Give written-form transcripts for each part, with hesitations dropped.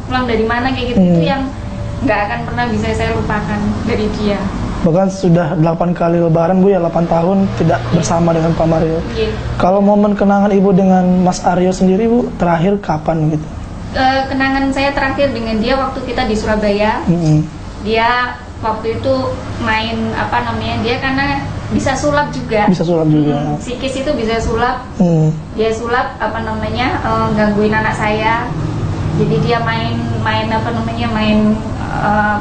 pulang dari mana kayak gitu. Itu yang nggak akan pernah bisa saya lupakan dari dia. Bahkan sudah 8 kali lebaran Bu ya, 8 tahun tidak bersama dengan Pak Mario. Kalau momen kenangan Ibu dengan Mas Aryo sendiri Bu, terakhir kapan gitu? Kenangan saya terakhir dengan dia waktu kita di Surabaya. Dia waktu itu main apa namanya, dia karena bisa sulap juga. Bisa sulap juga. Psikis itu bisa sulap. Dia sulap apa namanya, gangguin anak saya. Jadi dia main apa namanya, main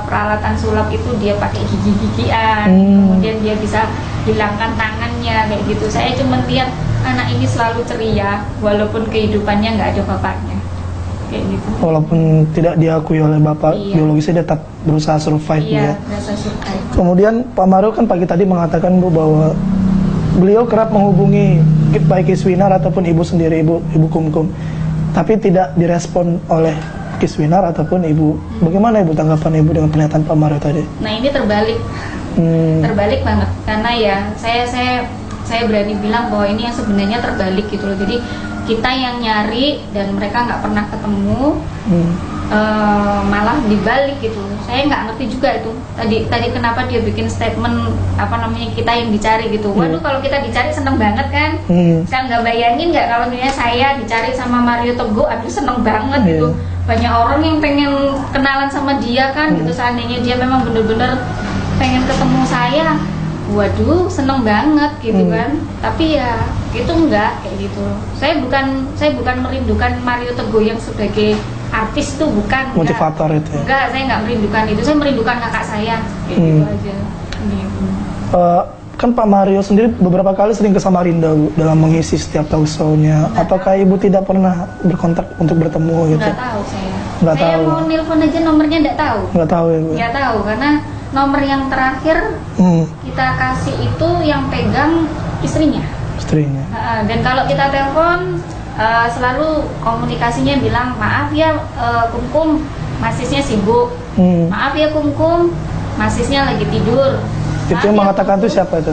peralatan sulap itu dia pakai gigi-gigian. Kemudian dia bisa hilangkan tangannya kayak gitu. Saya cuma lihat anak ini selalu ceria walaupun kehidupannya nggak ada bapaknya. Kayak gitu. Walaupun tidak diakui oleh bapak biologisnya, dia tetap berusaha survive. Iya, berusaha survive. Kemudian Pak Mario kan pagi tadi mengatakan Bu bahwa beliau kerap menghubungi baik Iswinar ataupun Ibu sendiri, Ibu Kumkum, tapi tidak direspon oleh Iswinar ataupun Ibu. Bagaimana Ibu tanggapan Ibu dengan pernyataan Pak Mario tadi? Nah ini terbalik, terbalik banget, karena ya saya berani bilang bahwa ini yang sebenarnya terbalik gitu loh. Jadi kita yang nyari dan mereka nggak pernah ketemu, malah dibalik gitu. Saya nggak ngerti juga itu. Tadi kenapa dia bikin statement apa namanya, kita yang dicari gitu. Waduh, kalau kita dicari seneng banget kan. Saya nggak bayangin nggak kalau misalnya saya dicari sama Mario Teguh, aduh seneng banget gitu. Banyak orang yang pengen kenalan sama dia kan gitu. Seandainya dia memang bener-bener pengen ketemu saya, waduh seneng banget gitu kan. Tapi ya itu enggak kayak gitu. Saya bukan merindukan Mario Teguh yang sebagai artis tuh, bukan. Motivator enggak. Itu ya? Enggak, saya nggak merindukan itu. Saya merindukan kakak saya kayak gitu aja gitu. Kan Pak Mario sendiri beberapa kali sering ke Samarinda Bu, dalam mengisi setiap talk show-nya. Apakah Ibu tidak pernah berkontak untuk bertemu gitu? Nggak tahu saya. Nggak saya tahu. mau nelpon aja nomornya nggak tahu. Nggak tahu ya Bu? Nggak tahu, karena nomor yang terakhir kita kasih itu yang pegang istrinya. Istrinya. Dan kalau kita telepon selalu komunikasinya bilang, maaf ya Kumkum, masisnya sibuk. Maaf ya Kumkum, masisnya lagi tidur. Itu yang mengatakan itu siapa itu?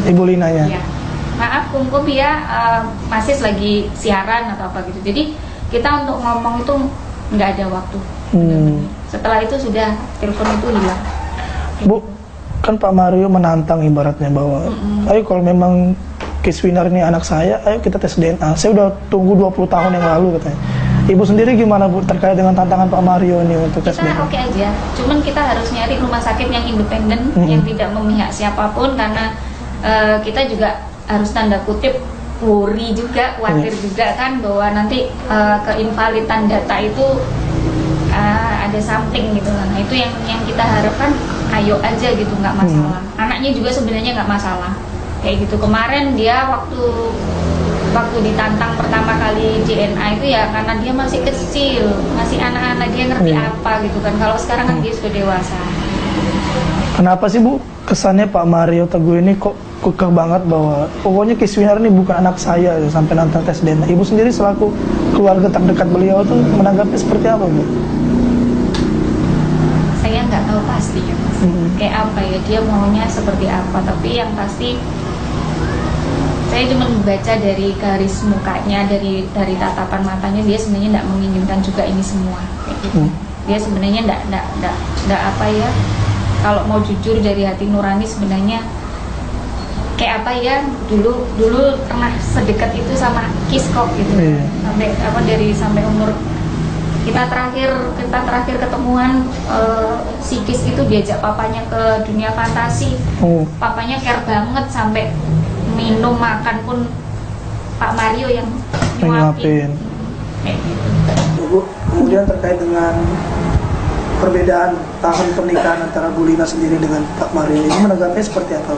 Ibu Lina ya? Iya. Maaf Kumkum ya, masis lagi siaran atau apa gitu. Jadi kita untuk ngomong itu nggak ada waktu. Setelah itu sudah telepon itu hilang. Bu, kan Pak Mario menantang ibaratnya bahwa ayo kalau memang Iswinar ini anak saya, ayo kita tes DNA. Saya udah tunggu 20 tahun yang lalu katanya. Ibu sendiri gimana Bu terkait dengan tantangan Pak Mario ini untuk tes DNA? Kita oke aja, cuman kita harus nyari rumah sakit yang independen, yang tidak memihak siapapun, karena kita juga harus tanda kutip worry juga, khawatir juga kan bahwa nanti keinvalidan data itu ada something gitu kan. Nah itu yang kita harapkan, ayo aja gitu, nggak masalah. Anaknya juga sebenarnya nggak masalah kayak gitu. Kemarin dia waktu ditantang pertama kali DNA itu ya karena dia masih kecil, masih anak-anak, dia ngerti apa gitu kan. Kalau sekarang kan dia sudah dewasa. Kenapa sih Bu kesannya Pak Mario Teguh ini kok kekeh banget bahwa pokoknya Iswinar ini bukan anak saya sampai nantang tes DNA? Ibu sendiri selaku keluarga terdekat beliau tuh menanggapi seperti apa Bu? Saya nggak tahu pasti ya Mas, kayak apa ya dia maunya seperti apa, tapi yang pasti saya cuma membaca dari garis mukanya, dari tatapan matanya, dia sebenarnya tidak menginginkan juga ini semua kayak gitu. Dia sebenarnya tidak apa ya, kalau mau jujur dari hati nurani sebenarnya kayak apa ya, dulu pernah sedekat itu sama Kis kok gitu. Sampai umur kita terakhir ketemuan, si Kis itu diajak papanya ke dunia fantasi. Papanya care banget, sampai minum makan pun Pak Mario yang nyuapin. Bu, kemudian terkait dengan perbedaan tahun pernikahan antara Bu Lina sendiri dengan Pak Mario, ini menanggapinya seperti apa?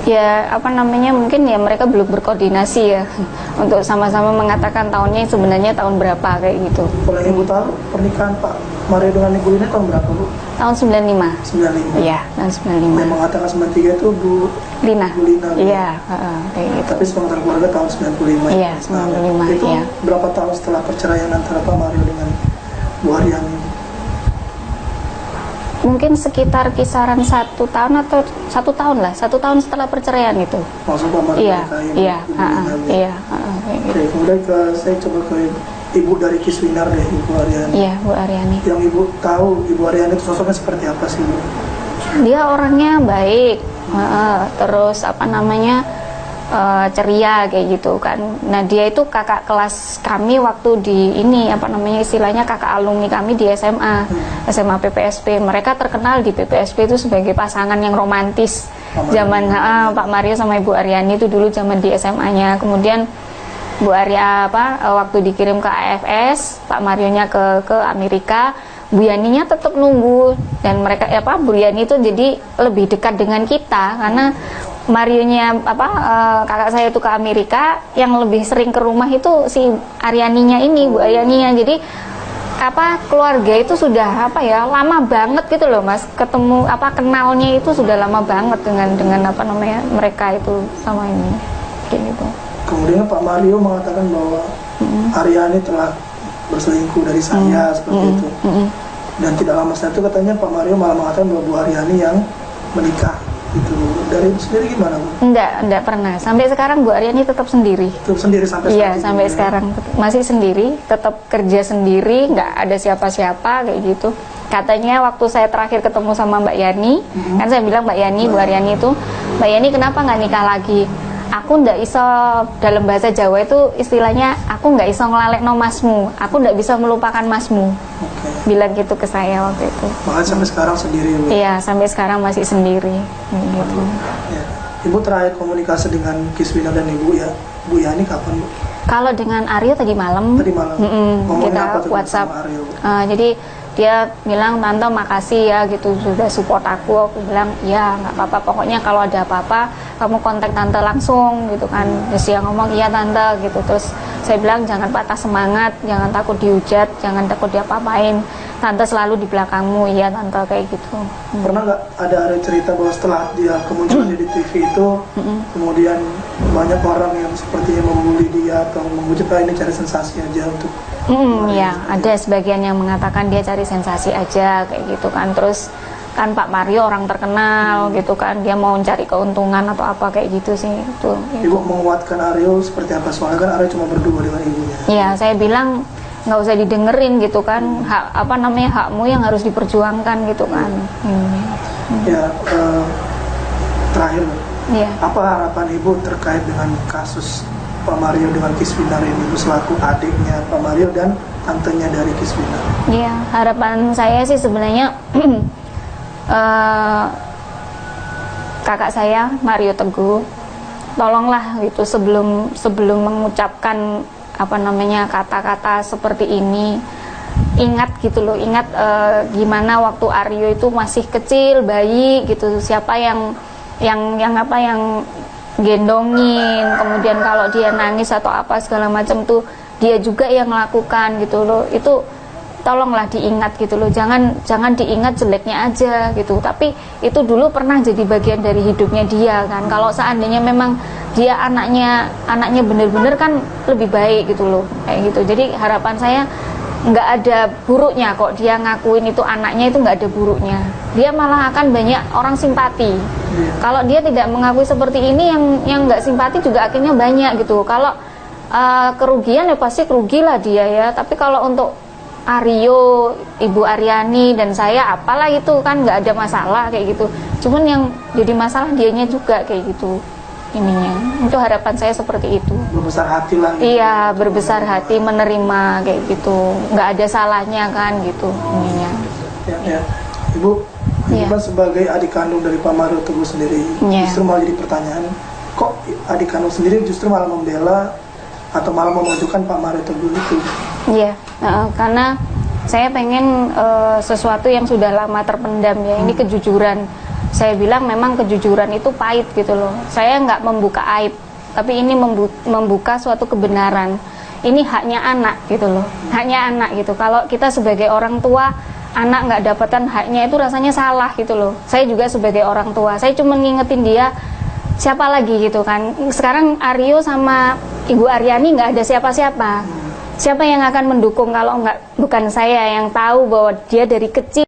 Ya apa namanya, mungkin ya mereka belum berkoordinasi ya untuk sama-sama mengatakan tahunnya sebenarnya tahun berapa kayak gitu. Kalau Ibu tahu pernikahan Pak Mario dengan Ibu Lina tahun berapa Bu? Tahun 95. 95. Iya, tahun 95. Yang mengatakan 93 itu Bu Lina. Bu Lina. Iya, kayak gitu. Tapi sepenglihatan keluarga tahun 95. Iya, 95. Itu iya. berapa tahun setelah perceraian antara Pak Mario dengan Bu Aryani? Mungkin sekitar kisaran 1 tahun atau 1 tahun lah, 1 tahun setelah perceraian itu. Maksud Pak Mario? Iya, kayak gitu. Oke, kemudian saya coba ke ibu dari Kiswinar deh, Ibu Aryani. Iya, Bu Aryani. Yang ibu tahu Ibu Aryani itu sosoknya seperti apa sih, Bu? Dia orangnya baik, terus apa namanya, ceria kayak gitu kan. Nah, dia itu kakak kelas kami waktu di ini, apa namanya, istilahnya kakak alumni kami di SMA PPSP. Mereka terkenal di PPSP itu sebagai pasangan yang romantis zaman Pak Mario sama Ibu Aryani itu dulu zaman di SMA-nya. Kemudian Bu Arya waktu dikirim ke AFS, Pak Marionya ke Amerika, Bu Yaninya tetap nunggu, dan mereka Bu Yani itu jadi lebih dekat dengan kita karena Marionya kakak saya itu ke Amerika, yang lebih sering ke rumah itu si Aryaninya ini, Bu Aryaninya. Jadi keluarga itu sudah lama banget gitu loh, Mas. Ketemu kenalnya itu sudah lama banget dengan mereka itu sama ini kayak gitu. Kemudian Pak Mario mengatakan bahwa Aryani telah berselingkuh dari saya seperti itu. Dan tidak lama setelah itu katanya Pak Mario malah mengatakan bahwa Bu Aryani yang menikah. Itu dari itu sendiri gimana, Bu? Enggak pernah. Sampai sekarang Bu Aryani tetap sendiri. Tetap sendiri sampai iya, sampai sekarang masih sendiri, tetap kerja sendiri, nggak ada siapa-siapa kayak gitu. Katanya waktu saya terakhir ketemu sama Mbak Yani, kan saya bilang Mbak Yani, Bu Aryani itu, Mbak Yani kenapa nggak nikah lagi? Aku ndak iso, dalam bahasa Jawa itu istilahnya, aku nggak iso ngelalekno masmu, aku ndak bisa melupakan masmu. Bilang gitu ke saya waktu itu. Bahkan sampai sekarang sendiri, Bu? Iya, sampai sekarang masih sendiri gitu. Ya. Ibu terakhir komunikasi dengan Kiswinar dan Ibu Bu Yani kapan, Bu? Kalau dengan Aryo tadi malam. Tadi malam. Kita WhatsApp. Jadi dia bilang, tante makasih ya gitu sudah support aku. Aku bilang ya nggak apa-apa, pokoknya kalau ada apa-apa kamu kontak tante langsung gitu kan. Terus dia ngomong iya tante gitu. Terus saya bilang jangan patah semangat, jangan takut dihujat, jangan takut diapa-apain, tante selalu di belakangmu. Iya tante, kayak gitu. Pernah nggak ada cerita bahwa setelah dia kemunculan di TV itu kemudian banyak orang yang sepertinya membuli dia atau memujuk ini cari sensasi aja untuk ya, ada sebagian yang mengatakan dia cari sensasi aja kayak gitu kan. Terus kan Pak Mario orang terkenal gitu kan, dia mau cari keuntungan atau apa kayak gitu sih itu. Ibu menguatkan Aryo seperti apa? Soalnya kan Aryo cuma berdua dengan ibunya. Iya, saya bilang nggak usah didengerin gitu kan, hakmu yang harus diperjuangkan gitu kan. Ya, terakhir, ya. Apa harapan Ibu terkait dengan kasus Pak Mario dengan Kiswinar ini, Ibu selaku adiknya Pak Mario dan tantenya dari Kiswinar? Iya, harapan saya sih sebenarnya kakak saya Mario Teguh, tolonglah gitu sebelum mengucapkan kata-kata seperti ini, ingat gitu loh, ingat gimana waktu Aryo itu masih kecil, bayi gitu, siapa yang gendongin, kemudian kalau dia nangis atau apa segala macam tuh dia juga yang melakukan gitu loh. Itu tolonglah diingat gitu loh, jangan diingat jeleknya aja gitu, tapi itu dulu pernah jadi bagian dari hidupnya dia kan. Kalau seandainya memang dia anaknya bener-bener kan lebih baik gitu loh, kayak gitu. Jadi harapan saya nggak ada buruknya kok dia ngakuin itu anaknya, itu nggak ada buruknya, dia malah akan banyak orang simpati. Kalau dia tidak mengakui seperti ini, yang nggak simpati juga akhirnya banyak gitu. Kalau kerugian ya pasti kerugilah dia ya, tapi kalau untuk Aryo, Ibu Aryani dan saya apalah itu kan nggak ada masalah kayak gitu. Cuman yang jadi masalah dianya juga kayak gitu ininya. Itu harapan saya seperti itu. Berbesar hati lah. Gitu. Iya, berbesar hati menerima kayak gitu. Nggak ada salahnya kan gitu ininya. Ya. Ibu kan sebagai adik kandung dari Pak Mario Teguh sendiri, justru malah jadi pertanyaan, kok adik kandung sendiri justru malah membela atau malah memojokkan Pak Mario Teguh itu? Iya, karena saya pengen sesuatu yang sudah lama terpendam ya, ini kejujuran. Saya bilang memang kejujuran itu pahit gitu loh. Saya nggak membuka aib, tapi ini membuka suatu kebenaran. Ini haknya anak gitu loh, haknya anak gitu. Kalau kita sebagai orang tua, anak nggak dapatkan haknya itu rasanya salah gitu loh. Saya juga sebagai orang tua, saya cuma ngingetin dia, siapa lagi gitu kan. Sekarang Aryo sama Ibu Aryani nggak ada siapa-siapa. Siapa yang akan mendukung kalau bukan saya yang tahu bahwa dia dari kecil